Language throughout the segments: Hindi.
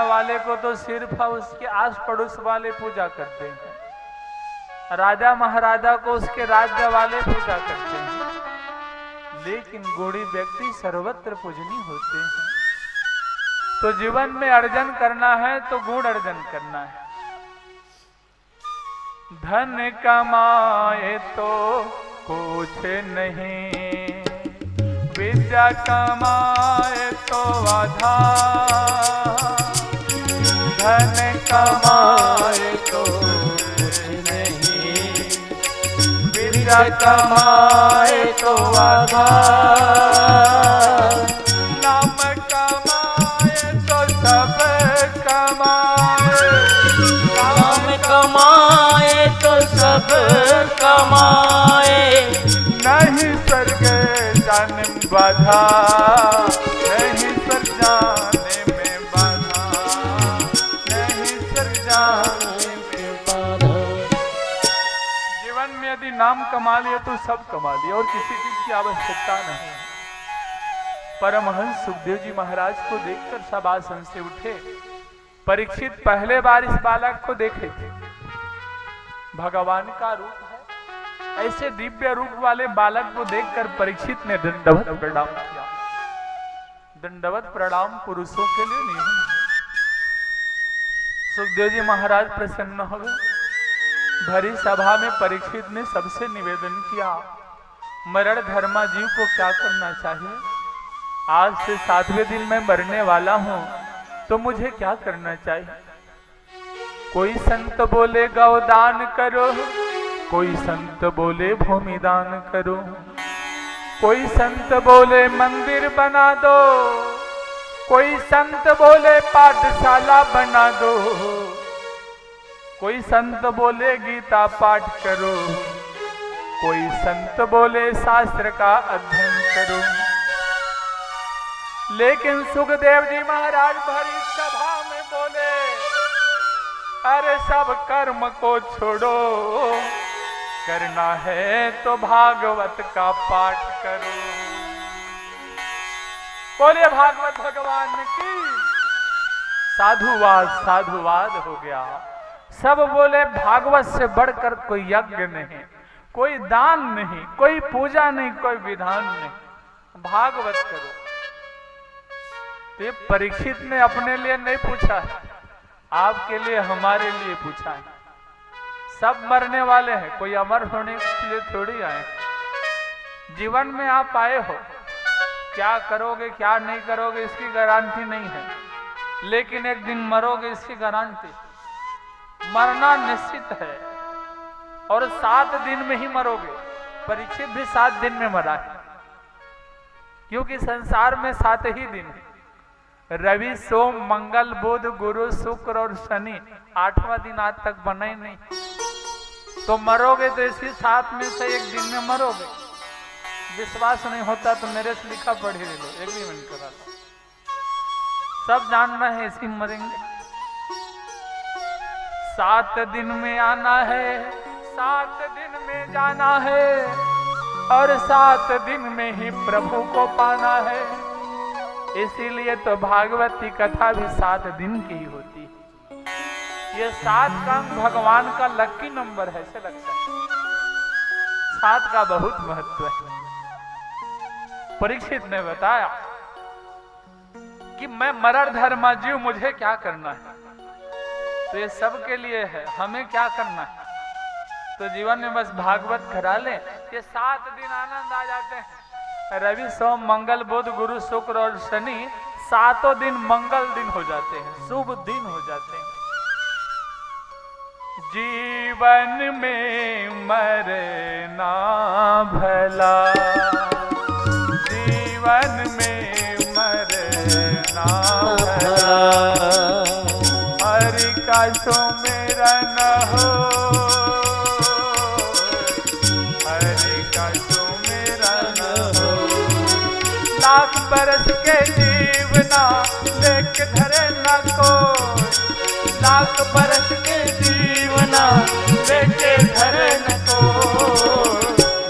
वाले को तो सिर्फ उसके आस पड़ोस वाले पूजा करते हैं, राजा महाराजा को उसके राज्य वाले पूजा करते हैं, लेकिन गुणी व्यक्ति सर्वत्र पूजनीय होते हैं। तो जीवन में अर्जन करना है तो गुण अर्जन करना है। धन कमाए तो कुछ नहीं, विद्या कमाए तो आधार, धन कमाए तो कुछ नहीं, विद्या कमाए तो आधार, नाम कमाए तो सब कमाए, नाम कमाए तो सब कमाए, नहीं स्वर्ग जाने में बाधा, नहीं स्वर्ग जाने में बाधा, नहीं स्वर्ग जाने में बाधा। जीवन में यदि नाम कमा लिया तो सब कमा लिया और किसी चीज की आवश्यकता नहीं। परमहंस सुखदेव जी महाराज को देखकर सब आसन से उठे। परीक्षित पहले बार इस बालक को देखे थे, भगवान का रूप है। ऐसे दिव्य रूप वाले बालक को देखकर परीक्षित ने दंडवत प्रणाम किया। दंडवत प्रणाम पुरुषों के लिए नियम है। सुखदेव जी महाराज प्रसन्न हो गए। भरी सभा में परीक्षित ने सबसे निवेदन किया, मरण धर्मा जीव को क्या करना चाहिए? आज से 7वें दिन मैं मरने वाला हूं, तो मुझे क्या करना चाहिए? कोई संत बोले गौदान करो, कोई संत बोले भूमि दान करो, कोई संत बोले मंदिर बना दो, कोई संत बोले पाठशाला बना दो, कोई संत बोले गीता पाठ करो, कोई संत बोले शास्त्र का अध्ययन करो। लेकिन सुखदेव जी महाराज भरी सभा में बोले, अरे सब कर्म को छोड़ो, करना है तो भागवत का पाठ करो। बोले भागवत भगवान की। साधुवाद साधुवाद हो गया। सब बोले भागवत से बढ़कर कोई यज्ञ नहीं, कोई दान नहीं, कोई पूजा नहीं, कोई विधान नहीं, भागवत करो। तो परीक्षित ने अपने लिए नहीं पूछा है, आपके लिए हमारे लिए पूछा है। सब मरने वाले हैं, कोई अमर होने के लिए थोड़ी आए। जीवन में आप आए हो, क्या करोगे क्या नहीं करोगे इसकी गारंटी नहीं है, लेकिन एक दिन मरोगे इसकी गारंटी। मरना निश्चित है और 7 दिन में ही मरोगे। परीक्षित भी 7 दिन में मरा है, क्योंकि संसार में 7 ही दिन है। रवि सोम मंगल बुध गुरु शुक्र और शनि, 8वां दिन आज तक बना ही नहीं। तो मरोगे तो इसी 7 में से एक दिन में मरोगे। विश्वास नहीं होता तो मेरे से लिखा पढ़ ही लो, एग्रीमेंट करा लो। सब जानना है इसी मरेंगे। 7 दिन में आना है, 7 दिन में जाना है, और 7 दिन में ही प्रभु को पाना है। इसीलिए तो भागवती कथा भी 7 दिन की ही होती है। ये 7 का भगवान का लकी नंबर है, ऐसे लगता है। 7 का बहुत महत्व है। परीक्षित ने बताया कि मैं मरण धर्मा जीव, मुझे क्या करना है? तो ये सबके लिए है, हमें क्या करना है? तो जीवन में बस भागवत करा ले, ये 7 दिन आनंद आ जाते हैं। रवि सोम मंगल बुध गुरु शुक्र और शनि 7 दिन मंगल दिन हो जाते हैं, शुभ दिन हो जाते हैं। जीवन में मरना भला, जीवन में मरना भला, हरि का सुमिरन हो, हरि का सुमिरन हो। लाख बरस के जीवना लेके धरे न को, लाख बरस के जीवना लेके धरे न को,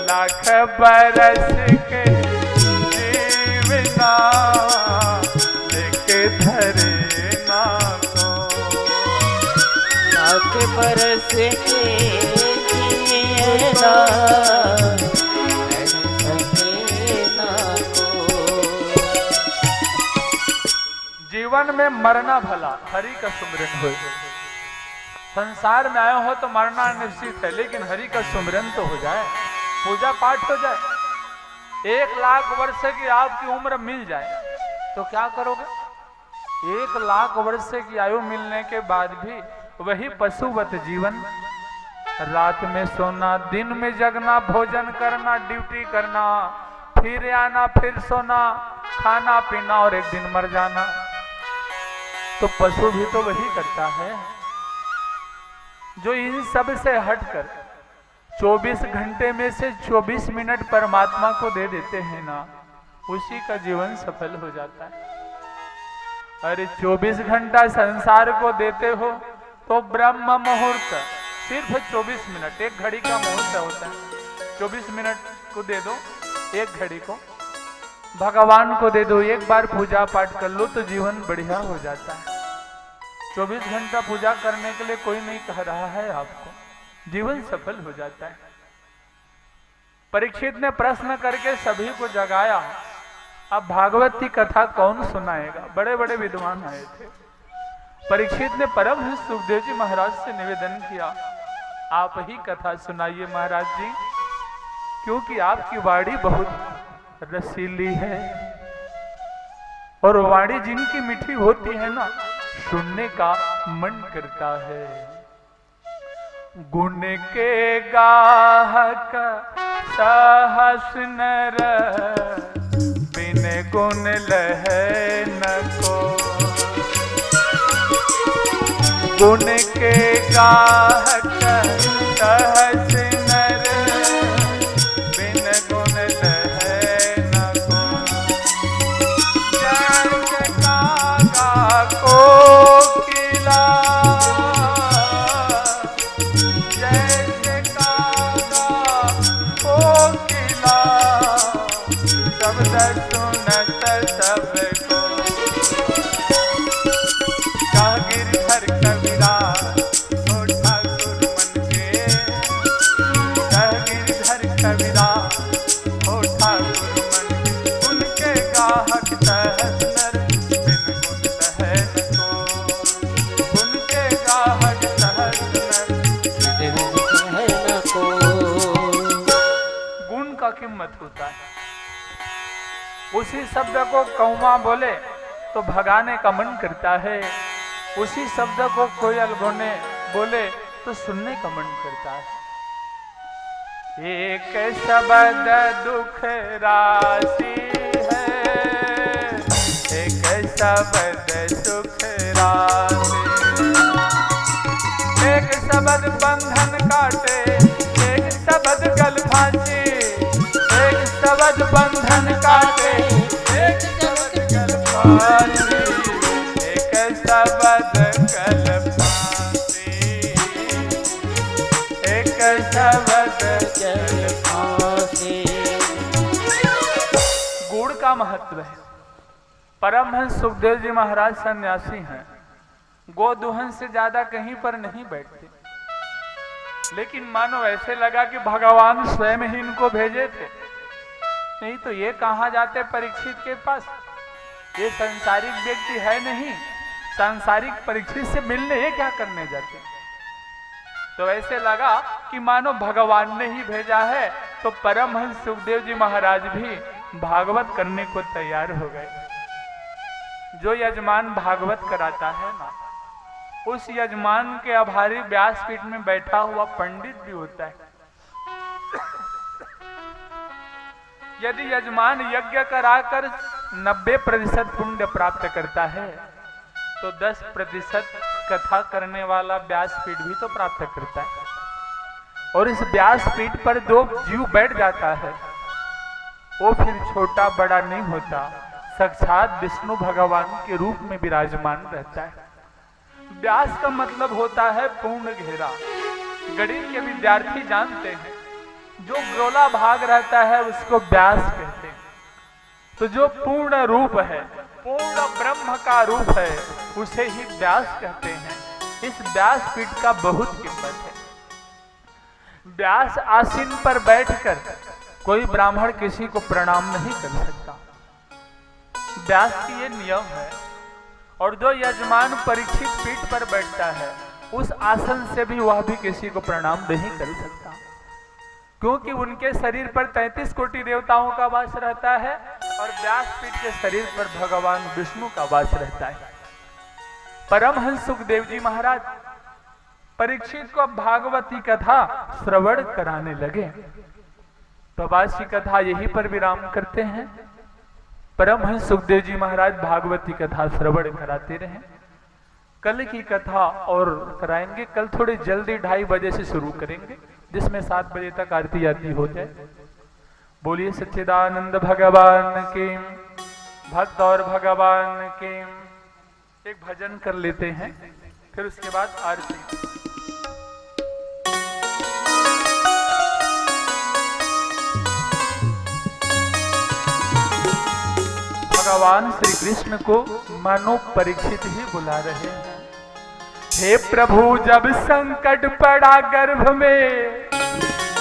लाख बरस के जीवना लेके धरे न बरस के जिए ना जीवन में मरना भला हरि का सुमिरन हो। संसार में आए हो तो मरना निश्चित है, लेकिन हरि का सुमिरन तो हो जाए, पूजा पाठ हो जाए। 1 लाख वर्ष की आपकी उम्र मिल जाए तो क्या करोगे? 1 लाख वर्ष की आयु मिलने के बाद भी वही पशुवत जीवन, रात में सोना, दिन में जगना, भोजन करना, ड्यूटी करना, फिर आना, फिर सोना, खाना पीना और एक दिन मर जाना। तो पशु भी तो वही करता है। जो इन सब से हटकर 24 घंटे में से 24 मिनट परमात्मा को दे देते हैं ना, उसी का जीवन सफल हो जाता है। अरे 24 घंटा संसार को देते हो तो ब्रह्म मुहूर्त सिर्फ 24 मिनट, 1 घड़ी का मुहूर्त होता है। 24 मिनट को दे दो, 1 घड़ी को भगवान को दे दो, एक बार पूजा पाठ कर लो तो जीवन बढ़िया हो जाता है। 24 घंटा पूजा करने के लिए कोई नहीं कह रहा है आपको, जीवन सफल हो जाता है। परीक्षित ने प्रश्न करके सभी को जगाया। अब भागवत की कथा कौन सुनाएगा? बड़े बड़े विद्वान आए थे। परीक्षित ने परमहंस सुखदेव जी महाराज से निवेदन किया, आप ही कथा सुनाइए महाराज जी, क्योंकि आपकी वाणी बहुत रसीली है और वाणी जिनकी मीठी होती है ना, सुनने का मन करता है। गुण के गाहक सहस नर, बिन गुण लहै न को। गुण के गाहक सहस नर, बिन गुण लहै न को। जैसे कागा कोकिला, जैसे कागा कोकिला, शब्द सुनत सबको। कह गिरधर कबीरा हो ठाकुर मन के, कह गिरधर कबीरा हो ठाकुर मन के। उनके गाहक सहस नर, बिन गुण लहै न को। उनके गाहक सहस नर, बिन गुण लहै न को। गुण का कीमत होता है। उसी शब्द को कौवा बोले तो भगाने का मन करता है, उसी शब्द को कोयल बोले तो सुनने का मन करता है। एक शब्द दुख राशि है, एक शब्द सुख राशि। एक शब्द बंधन काटे, एक शब्द गल फांसी। एक शब्द बंधन काटे, एक शब्द गल फांसी। एक शब्द गल फांसी, एक शब्द जल फांसी। गुण का महत्व है। परमहंस सुखदेव जी महाराज सन्यासी हैं, गोदुहन से ज्यादा कहीं पर नहीं बैठते, लेकिन मानो ऐसे लगा कि भगवान स्वयं ही इनको भेजे थे। नहीं तो ये कहां जाते परीक्षित के पास, ये सांसारिक व्यक्ति है नहीं, सांसारिक परीक्षित से मिलने ये क्या करने जाते। तो ऐसे लगा कि मानो भगवान ने ही भेजा है। तो परमहंस सुखदेव जी महाराज भी भागवत करने को तैयार हो गए। जो यजमान भागवत कराता है ना, उस यजमान के आभारी व्यासपीठ में बैठा हुआ पंडित भी होता है। यदि यजमान यज्ञ कराकर 90% पुण्य प्राप्त करता है, तो 10% कथा करने वाला व्यासपीठ भी तो प्राप्त करता है। और इस व्यासपीठ पर जो जीव बैठ जाता है, वो फिर छोटा बड़ा नहीं होता, साक्षात विष्णु भगवान के रूप में विराजमान रहता है। व्यास का मतलब होता है पूर्ण घेरा। गणित के विद्यार्थी जानते हैं, जो गोला भाग रहता है उसको व्यास कहते हैं। तो जो पूर्ण रूप है, पूर्ण ब्रह्म का रूप है, उसे ही व्यास कहते हैं। इस व्यासपीठ का बहुत कीमत है। व्यास आसीन पर बैठकर कोई ब्राह्मण किसी को प्रणाम नहीं कर सकता। व्यास की ये नियम है। और जो यजमान परीक्षित पीठ पर बैठता है उस आसन से भी वह भी किसी को प्रणाम नहीं कर सकता, क्योंकि उनके शरीर पर 33 कोटि देवताओं का वास रहता है और व्यासपीठ के शरीर पर भगवान विष्णु का वास रहता है। परमहंस सुखदेव जी महाराज परीक्षित को भागवती कथा श्रवण कराने लगे। प्रभास की कथा यहीं पर विराम करते हैं। परमहंस सुखदेव जी महाराज भागवती कथा श्रवण कराते रहे। कल की कथा और कराएंगे। कल थोड़ी जल्दी 2:30 बजे से शुरू करेंगे, जिसमें 7 बजे तक आरती आती हो जाए। बोलिए सच्चिदानंद भगवान की, भक्त और भगवान की। एक भजन कर लेते हैं, फिर उसके बाद आरती। भगवान श्री कृष्ण को मानो परीक्षित ही बुला रहे हैं। हे प्रभु, जब संकट पड़ा गर्भ में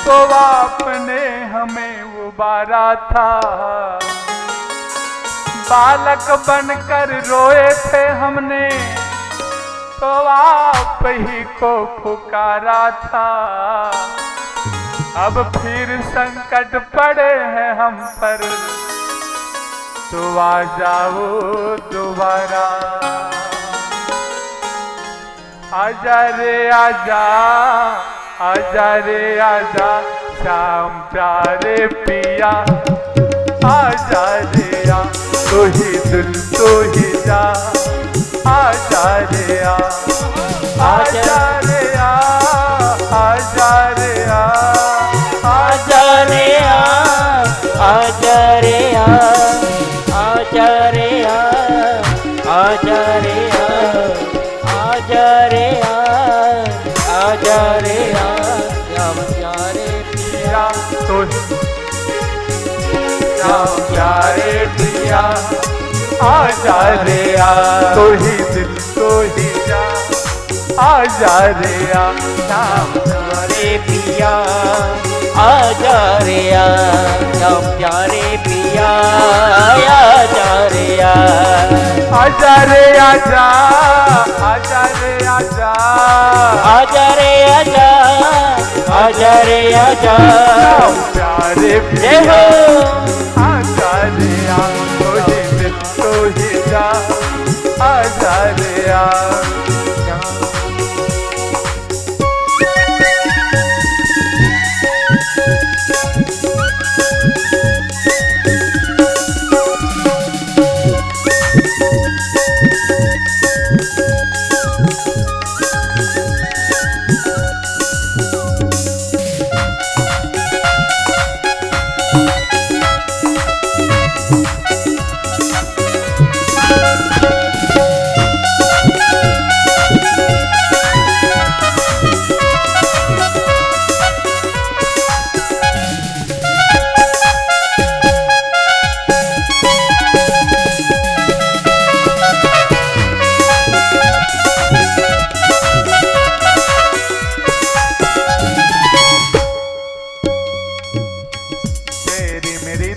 तो आपने हमें उबारा था। बालक बनकर रोए थे हमने तो आप ही को पुकारा था। अब फिर संकट पड़े हैं हम पर तो आ जाओ दोबारा। आजा रे आजा, आजा रे आजा, श्याम प्यारे पिया। आजा रे आ, तू ही दिल तू ही जा। आजा रे आ, आजा रे आ, आजा रे आ, आजा रे आ, आजा रे आ, आजा रे आ, आजा रे आ, आजा रे आ, आजा रे आ, श्याम प्यारे पिया। तो श्याम प्यारे पिया। आजा रे आ, तो ही दिल तो ही जा। आजा रे आ, श्याम प्यारे पिया। आजा रे आ, श्याम प्यारे पिया। आजा रे आ, आजा रे आजा, आजा रे आजा, आजा रे आजा, आजा रे आजा, श्याम प्यारे जय पिया। हो। आजा रे आ, तो ही दिल तो ही जा। आजा रे आ।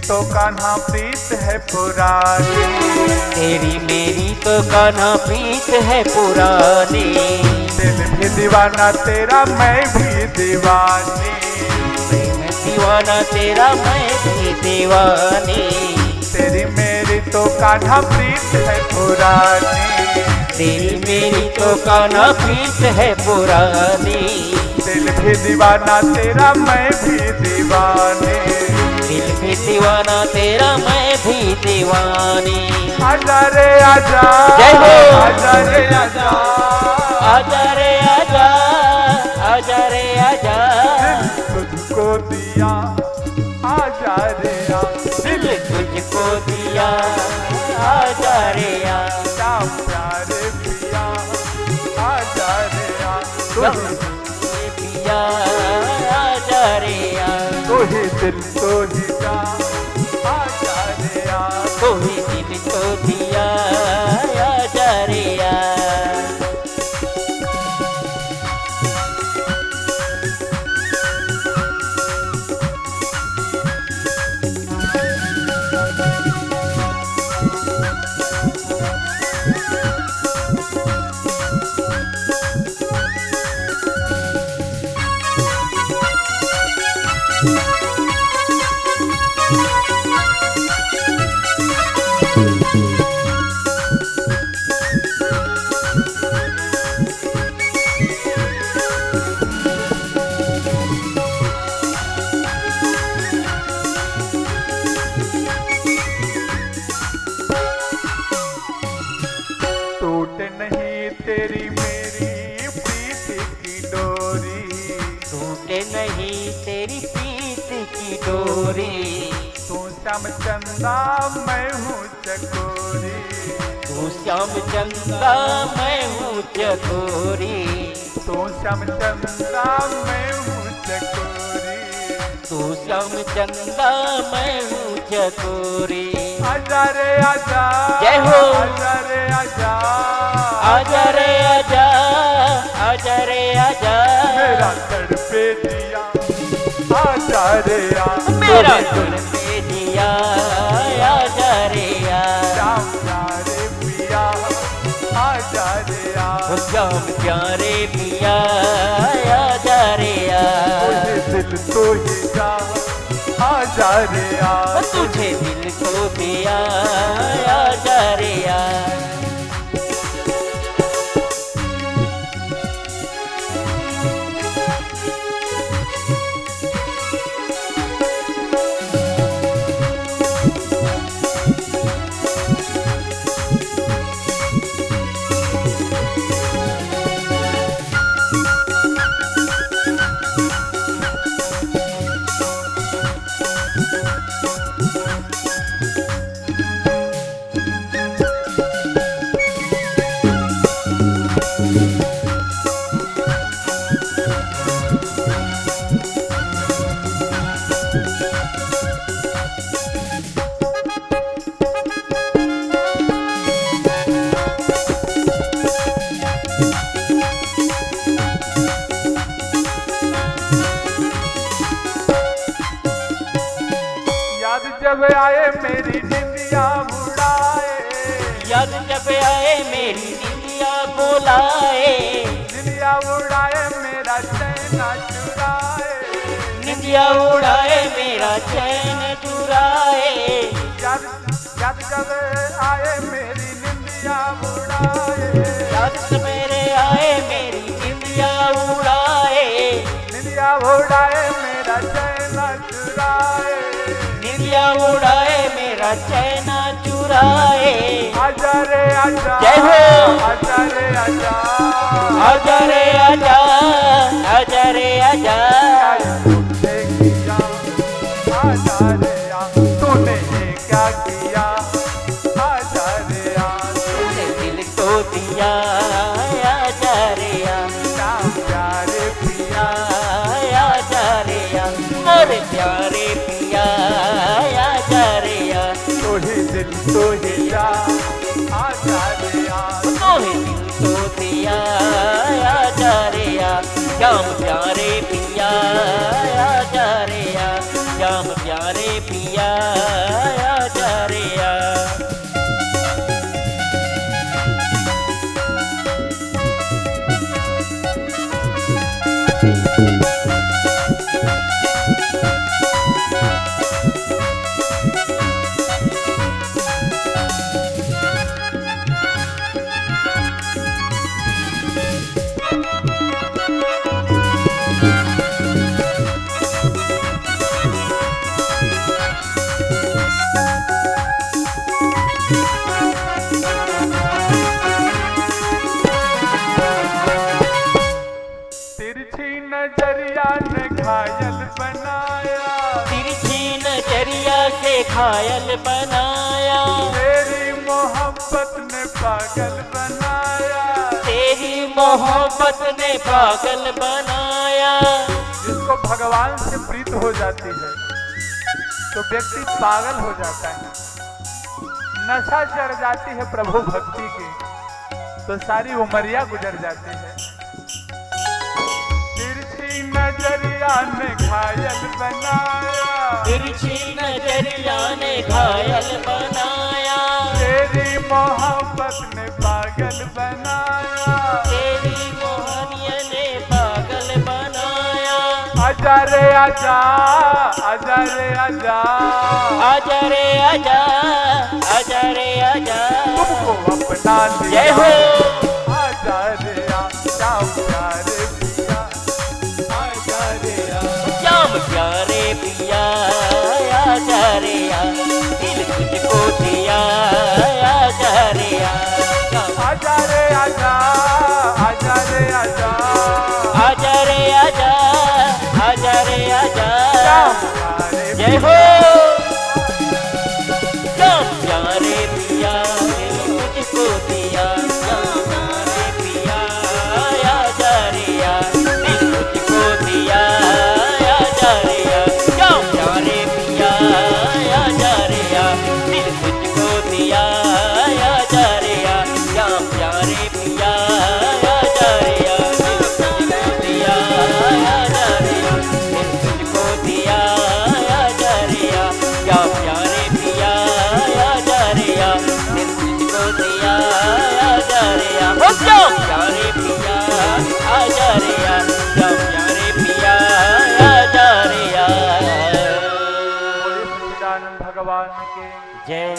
तो कान्हा प्रीत है पुरानी। तेरी मेरी तो कान्हा प्रीत है पुरानी। दिल भी दीवाना तेरा मैं भी दीवानी। मैं दीवाना तेरा मैं भी दीवानी। तेरी मेरी तो कान्हा प्रीत है पुरानी। तेरी मेरी तो कान्हा प्रीत है पुरानी। दिल भी दीवाना तेरा मैं भी दीवानी। दिल भी दीवाना तेरा मैं भी दीवानी। आजा रे आजा, जय हो। आजा रे आजा, आजा रे आजा, आजा रे आजा, दिल तुझको दिया। आजा रे आ, दिल तुझको दिया। आजा रे आ, श्याम प्यारे पिया। आजा रे आ, पिया। आजा रे आ, तू ही दिल तो ही जा। आजा रे आ, कोई दिल तो दिया। आजा रे आ। तेरी मेरी प्रीति की डोरी, टूटे नहीं तेरी प्रीत की डोरी। तू श्याम चंदा मैं हूँ चकोरी, तू श्याम चंदा मैं हूँ चकोरी। तू श्याम चंदा मैं हूँ चकोरी, तू श्याम चंदा मैं हूँ चकोरी। आजा रे आजा, जय हो। आजा रे आजा, आजा रे आजा, आजा रे आजा, मेरा तड़पे दिया, आजा रे आ, मेरा तड़पे दिया, आजा रे आ, श्याम प्यारे पिया, आजा रे आ, श्याम प्यारे पिया, आजा रे आ, मुझे दिल तो ही जा, आजा रे आ, तुझे दिल को दिया, आजा रे आ। जब आए मेरी निंदिया उड़ाए, याद जब आए मेरी निंदिया बुलाए, निंदिया उड़ाए मेरा चैन चुराए, निंदिया उड़ाए मेरा चैन चुराए। याद याद जब आए मेरी निंदिया उड़ाए, याद सवेरे आए मेरी निंदिया उड़ाए, निंदिया उड़ाए मेरा चैन चुराए, निंदिया उड़ाए मेरा चैन चुराए। आजा रे आजा, जय हो। आजा रे आजा, आजा रे आजा, आजा रे आजा, तूने किया, आजा रे आ, तूने ये क्या किया, आजा रे आ, तूने दिल को दिया, आजा रे आ, श्याम प्यारे पिया, आजा रे आ, मोरे प्यारे पिया, आजा रे आ, तो ही दिल तो ही जा, आजा रे आ, तोहे दिल को दिया, आजा रे आ, श्याम प्यारे पिया, आजा रे आ, श्याम प्यारे पिया, आजा रे आ। तिरछी नजरिया ने घायल बनाया, तिरछी नजरिया से घायल बनाया, तेरी मोहब्बत ने पागल बनाया, तेरी मोहब्बत ने पागल बनाया। जिसको भगवान से प्रीत हो जाती है तो व्यक्ति पागल हो जाता है, नशा चढ़ जाती है प्रभु भक्ति की तो सारी उमरिया गुजर जाती है। तिरछी नजरिया ने घायल बनाया, तिरछी नजरिया ने घायल बनाया, तेरी मोहब्बत ने पागल बनाया, तेरी मोहनिया ने पागल बनाया। आजा रे आजा, आजा रे आजा, आजा रे आजा, आजा रे आजा, तुमको अपना जय लिया, हो। आजा रे आ, श्याम प्यारे पिया, आजा रे आ, श्याम प्यारे पिया, आजा रे आ, दिल तुझको दिया, आजा रे आ, आजा रे आजा, जय हो श्याम प्यारे पिया तुझको दिया श्याम प्यारे पिया आजा रे आ दिल तुझको दिया आजा रे आ श्याम प्यारे पिया आजा रे आ दिल तुझको दिया आजा रे आ श्याम प्यारे पिया आजा रे आ दिल तुझको दिया आजा रे आ दिल तुझको दिया आजा रे आ श्याम प्यारे पिया आजा रे आ दिल तुझको दिया आजा रे आ हो श्याम प्यारे पिया आजा रे आ श्याम प्यारे पिया आजा रे आ बोले सच्चिदानंद भगवान के। जय।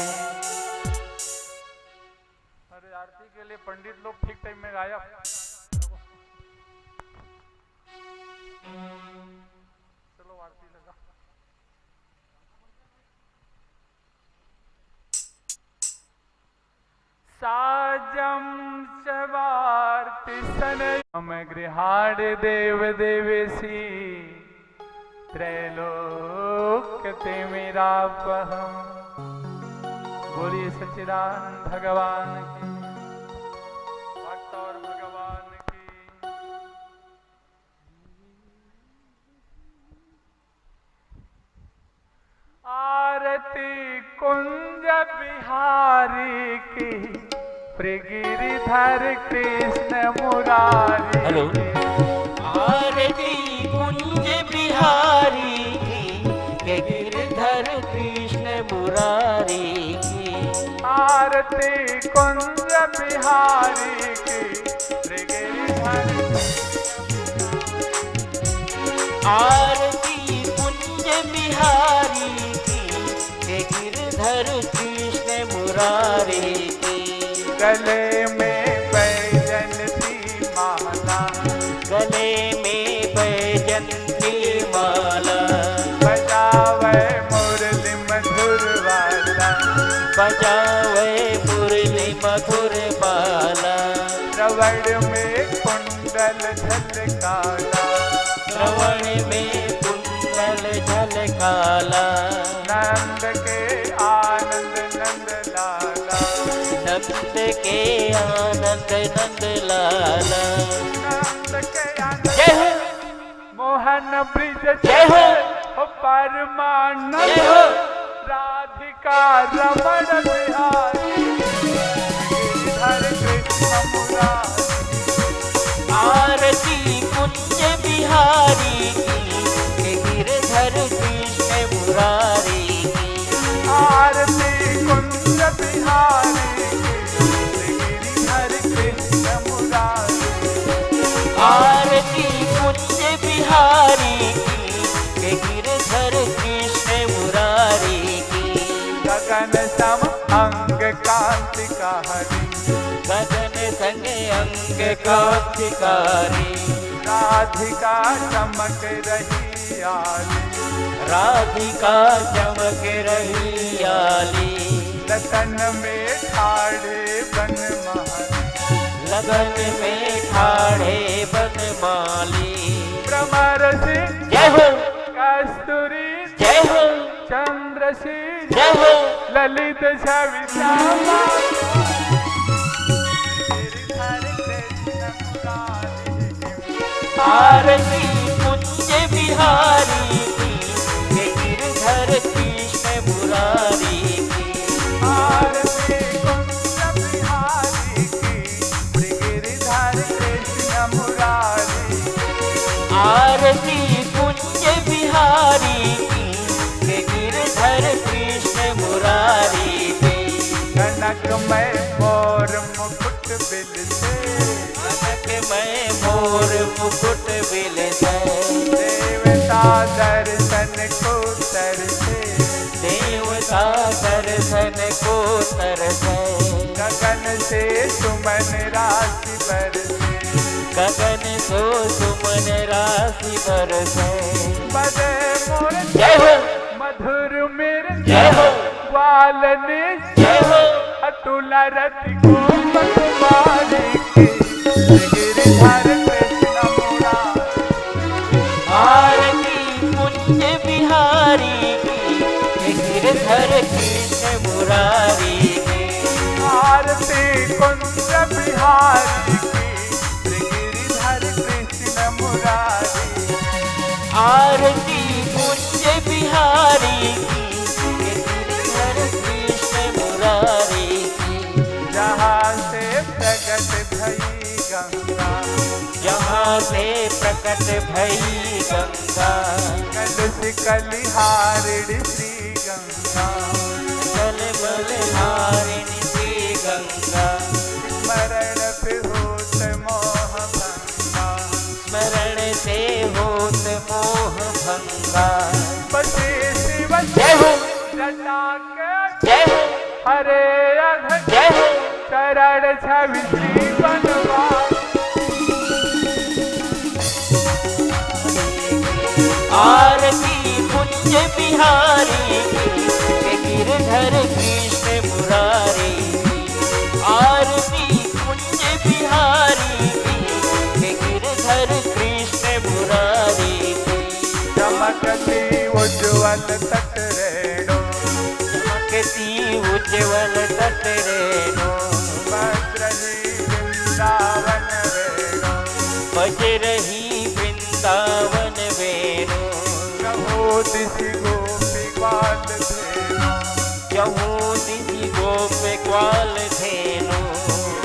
अरे आरती के लिए पंडित लोग ठीक टाइम में गायब। चलो आरती लगा। साजम चवार्ति सनय मम गृहाण देव देवेशी त्रैलोक्य ते मेरा पहम। बोलिए सच्चिदानंद भगवान की, भक्त और भगवान की। आरती कुंज बिहारी की, गिरिधर कृष्ण मुरारी। हेलो। आरती कुंज बिहारी की गिरधर कृष्ण मुरारी की। आरती कुंज बिहारी की, गिरिधर। आरती कुंज बिहारी की गिरधर कृष्ण मुरारी की। गले में बैजंती माला, गले में बैजंती माला। बजावे मुरली मधुर वाला, बजावे मुरली मधुर माला। श्रवण में कुंडल झलकाला, श्रवण में कुंडल झलकाला। नंद के आनंद नंद लाला, नंद के आनंद नंद लाला। नंद के आनंद। जय हो मोहन ब्रिज जय हो परमानंद। जय हो राधिका रमण बिहारी, गिरिधर कृष्ण मुरारी। आरती कुंज बिहारी की गिरधर कृष्ण मुरारी की। आरती कुंज बिहारी की, गिरिधर कृष्ण मुरारी। आरती कुंज बिहारी की गिरधर कृष्ण मुरारी की। गगन सम अंग कांति का हरि, गगन संग अंग कांतिकारी। राधिका चमक रही आली, राधिका चमक रही आली। लतन में ठाड़े बनमाली, लगन में ठाड़े बनमाली। भ्रमर से जय हो कस्तूरी, जय हो चंद्र से जय हो ललित छवि श्यामा। गिरिधर कृष्ण मुरारी। आरती कुंज बिहारी की गिरधर कृष्ण मुरारी की। आरती कुंज बिहारी की, गिरिधर कृष्ण मुरारी। आरती कुंज बिहारी की गिरधर कृष्ण मुरारी की। कनक में मोर मुकुट बिल से, कनक में मोर मुकुट बिल से। देवता दर्शन को तरसे, देवता दर्शन को तरसे। गगन से सुमन राशि बरसे, गगन को सुमन राशि बरसे। बदे मोर जय हो मधुर मेरे जय हो वालने जय हो अतुल रति को पतवारी की, गिरिधर कृष्ण मुरारी। आरती कुंज बिहारी की कुंज बिहारी की गिरिधर कृष्ण मुरारी। आरती कुंज बिहारी की गिरिधर कृष्ण मुरारी की। जहाँ से प्रकट भई गंगा, जहाँ से प्रकट भई गंगा, कलुष कलिहारिणी श्री गंगा। कल बलहारिणी श्री गंगा, स्मरण पे होत मोह भंगा, स्मरण से होत मोह भंगा। बसे शिव जय हो, जटा के जय हो, हरे अघ जय हो। चरण छवि श्री बनवास। आरती कुंज बिहारी के गिरधर कृष्ण मुरारी। आरती कुंज बिहारी के गिरधर कृष्ण मुरारी। चमकती उज्ज्वल तट रेणु, चमकती उज्ज्वल तट रेणु, बजरही वृंदावन वेणु। बजरही वृंदावन वेणु। कहो दिशि गोपी ग्वाल धेनु, जहूँ दिशि गोप ग्वाल धेनु।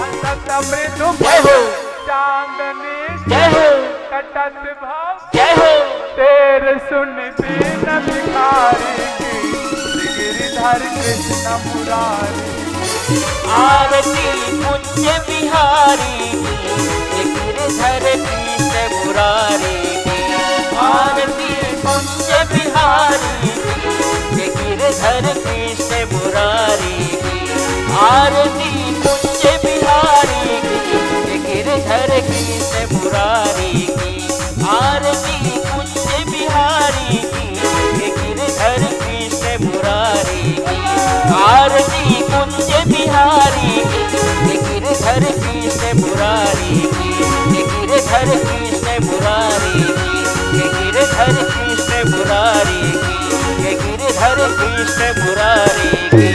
हसत मृदु जय हो, चांदनी जय हो, कटत भाव। जय हो। तेरे सुन दीन भिखारी की गिरिधर कृष्ण मुरारी। आरती कुंज बिहारी के गिरधर कृष्ण मुरारी की। आरती कुंज बिहारी के गिरधर कृष्ण मुरारी की। आरती कुंज बिहारी के गिरधर कृष्ण मुरारी की। आरती कुंज बिहारी के गिरधर कृष्ण मुरारी की। आरती कुंज बिहारी के गिरधर कृष्ण मुरारी की। के गिरधर कृष्ण मुरारी की। के गिरधर कृष्ण मुरारी की। के गिरधर कृष्ण मुरारी की।